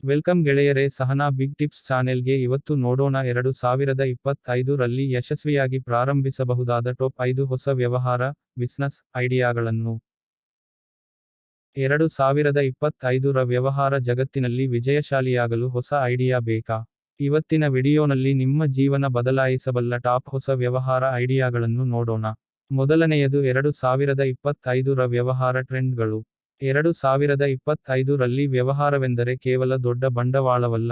Welcome ಗೆಳೆಯರೇ, Sahana big tips ಚಾನೆಲ್ಗೆ ಇವತ್ತು ನೋಡೋಣ 2025 ರಲ್ಲಿ ಯಶಸ್ವಿಯಾಗಿ ಪ್ರಾರಂಭಿಸಬಹುದಾದ ಟಾಪ್ 5 ಹೊಸ ವ್ಯವಹಾರ ಬಿಸ್ನೆಸ್ ಐಡಿಯಾಗಳನ್ನು. 2025 ರ ವ್ಯವಹಾರ ಜಗತ್ತಿನಲ್ಲಿ ವಿಜಯಶಾಲಿಯಾಗಲು ಹೊಸ ಐಡಿಯಾ ಬೇಕಾ? ಇವತ್ತಿನ ವಿಡಿಯೋನಲ್ಲಿ ನಿಮ್ಮ ಜೀವನ ಬದಲಾಯಿಸಬಲ್ಲ ಟಾಪ್ ಹೊಸ ವ್ಯವಹಾರ ಐಡಿಯಾಗಳನ್ನು ನೋಡೋಣ. ಮೊದಲನೆಯದು 2025 ರ ವ್ಯವಹಾರ ಟ್ರೆಂಡ್ಗಳು. 2025 ರಲ್ಲಿ ವ್ಯವಹಾರವೆಂದರೆ ಕೇವಲ ದೊಡ್ಡ ಬಂಡವಾಳವಲ್ಲ,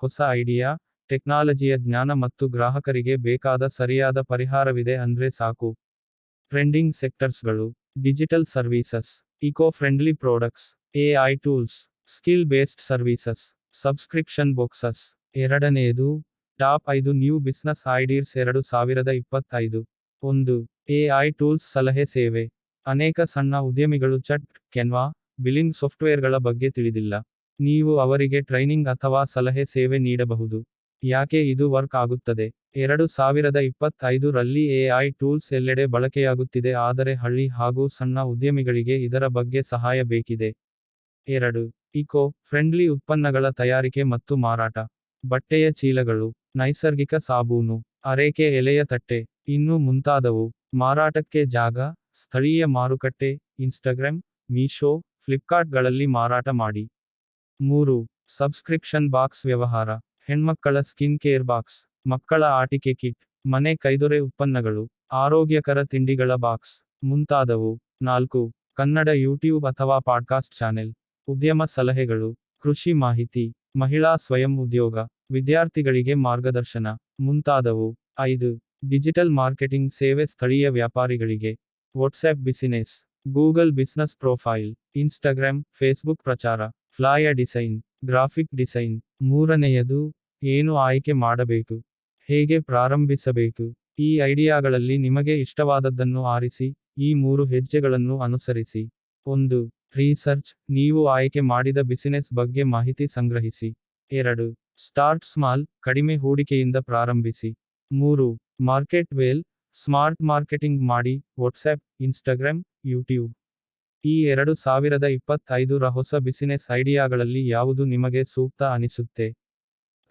ಹೊಸ ಐಡಿಯಾ, ಟೆಕ್ನಾಲಜಿಯ ಜ್ಞಾನ ಮತ್ತು ಗ್ರಾಹಕರಿಗೆ ಬೇಕಾದ ಸರಿಯಾದ ಪರಿಹಾರವಿದೆ ಅಂದ್ರೆ ಸಾಕು. ಟ್ರೆಂಡಿಂಗ್ ಸೆಕ್ಟರ್ಸ್ಗಳು: digital services, eco friendly products, AI tools, skill based services, subscription boxes. ಎರಡನೆಯದು top 5 new business ideas 2025. 1. AI tools ಸಲಹೆ ಸೇವೆ. ಅನೇಕ ಸಣ್ಣ ಉದ್ಯಮಿಗಳು ಚಟ್, ಕೆನ್ವಾ, ಬಿಲ್ಲಿಂಗ್ ಸಾಫ್ಟ್ವೇರ್ಗಳ ಬಗ್ಗೆ ತಿಳಿದಿಲ್ಲ. ನೀವು ಅವರಿಗೆ ಟ್ರೈನಿಂಗ್ ಅಥವಾ ಸಲಹೆ ಸೇವೆ ನೀಡಬಹುದು. ಯಾಕೆ ಇದು ವರ್ಕ್ ಆಗುತ್ತದೆ? 2025 ರಲ್ಲಿ ಎಐ ಟೂಲ್ಸ್ ಎಲ್ಲೆಡೆ ಬಳಕೆಯಾಗುತ್ತಿದೆ, ಆದರೆ ಹಳ್ಳಿ ಹಾಗೂ ಸಣ್ಣ ಉದ್ಯಮಿಗಳಿಗೆ ಇದರ ಬಗ್ಗೆ ಸಹಾಯ ಬೇಕಿದೆ. 2. ಇಕೋ ಫ್ರೆಂಡ್ಲಿ ಉತ್ಪನ್ನಗಳ ತಯಾರಿಕೆ ಮತ್ತು ಮಾರಾಟ. ಬಟ್ಟೆಯ ಚೀಲಗಳು, ನೈಸರ್ಗಿಕ ಸಾಬೂನು, ಅರೇಕೆ ಎಲೆಯ ತಟ್ಟೆ, ಇನ್ನೂ ಮುಂತಾದವು. ಮಾರಾಟಕ್ಕೆ ಜಾಗ: ಸ್ಥಳೀಯ ಮಾರುಕಟ್ಟೆ, ಇನ್ಸ್ಟಾಗ್ರಾಮ್, ಮೀಶೋ, ಫ್ಲಿಪ್ಕಾರ್ಟ್ಗಳಲ್ಲಿ ಮಾರಾಟ ಮಾಡಿ. 3. ಸಬ್ಸ್ಕ್ರಿಪ್ಷನ್ ಬಾಕ್ಸ್ ವ್ಯವಹಾರ. ಹೆಣ್ಮಕ್ಕಳ ಸ್ಕಿನ್ ಕೇರ್ ಬಾಕ್ಸ್, ಮಕ್ಕಳ ಆಟಿಕೆ ಕಿಟ್, ಮನೆ ಕೈದೊರೆ ಉತ್ಪನ್ನಗಳು, ಆರೋಗ್ಯಕರ ತಿಂಡಿಗಳ ಬಾಕ್ಸ್, ಮುಂತಾದವು. 4. ಕನ್ನಡ ಯೂಟ್ಯೂಬ್ ಅಥವಾ ಪಾಡ್ಕಾಸ್ಟ್ ಚಾನೆಲ್. ಉದ್ಯಮ ಸಲಹೆಗಳು, ಕೃಷಿ ಮಾಹಿತಿ, ಮಹಿಳಾ ಸ್ವಯಂ ಉದ್ಯೋಗ, ವಿದ್ಯಾರ್ಥಿಗಳಿಗೆ ಮಾರ್ಗದರ್ಶನ, ಮುಂತಾದವು. 5. ಡಿಜಿಟಲ್ ಮಾರ್ಕೆಟಿಂಗ್ ಸೇವೆ ಸ್ಥಳೀಯ ವ್ಯಾಪಾರಿಗಳಿಗೆ. WhatsApp business, Google business profile, Instagram, Facebook ಪ್ರಚಾರ, ಫ್ಲಾಯರ್ ಡಿಸೈನ್, ಗ್ರಾಫಿಕ್ ಡಿಸೈನ್. ಮೂರನೆಯದು ಏನು ಆಯ್ಕೆ ಮಾಡಬೇಕು, ಹೇಗೆ ಪ್ರಾರಂಭಿಸಬೇಕು. ಈ ಐಡಿಯಾಗಳಲ್ಲಿ ನಿಮಗೆ ಇಷ್ಟವಾದದ್ದನ್ನು ಆರಿಸಿ, ಈ 3 ಹೆಜ್ಜೆಗಳನ್ನು ಅನುಸರಿಸಿ. 1. ರಿಸರ್ಚ್, ನೀವು ಆಯ್ಕೆ ಮಾಡಿದ ಬಿಸಿನೆಸ್ ಬಗ್ಗೆ ಮಾಹಿತಿ ಸಂಗ್ರಹಿಸಿ. 2. ಸ್ಟಾರ್ಟ್ ಸ್ಮಾಲ್, ಕಡಿಮೆ ಹೂಡಿಕೆಯಿಂದ ಪ್ರಾರಂಭಿಸಿ. 3. ಮಾರ್ಕೆಟ್ ವೆಲ್, ಸ್ಮಾರ್ಟ್ ಮಾರ್ಕೆಟಿಂಗ್ ಮಾಡಿ, ವಾಟ್ಸ್ಆಪ್, ಇನ್ಸ್ಟಾಗ್ರಾಮ್, ಯೂಟ್ಯೂಬ್. ಈ 2025 ರ ಹೊಸ ಬಿಸಿನೆಸ್ ಐಡಿಯಾಗಳಲ್ಲಿ ಯಾವುದು ನಿಮಗೆ ಸೂಕ್ತ ಅನಿಸುತ್ತೆ?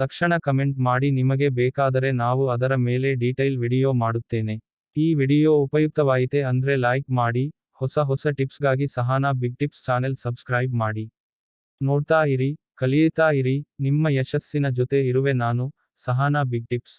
ತಕ್ಷಣ ಕಮೆಂಟ್ ಮಾಡಿ, ನಿಮಗೆ ಬೇಕಾದರೆ ನಾವು ಅದರ ಮೇಲೆ ಡೀಟೈಲ್ ವಿಡಿಯೋ ಮಾಡುತ್ತೇನೆ. ಈ ವಿಡಿಯೋ ಉಪಯುಕ್ತವಾಯಿತೆ ಅಂದ್ರೆ ಲೈಕ್ ಮಾಡಿ, ಹೊಸ ಟಿಪ್ಸ್ಗಾಗಿ Sahana big tips channel subscribe ಮಾಡಿ. ನೋಡ್ತಾ ಇರಿ, ಕಲಿಯುತ್ತಾ ಇರಿ, ನಿಮ್ಮ ಯಶಸ್ಸಿನ ಜೊತೆ ಇರುವೆ ನಾನು, ಸಹನಾ ಬಿಗ್ ಟಿಪ್ಸ್.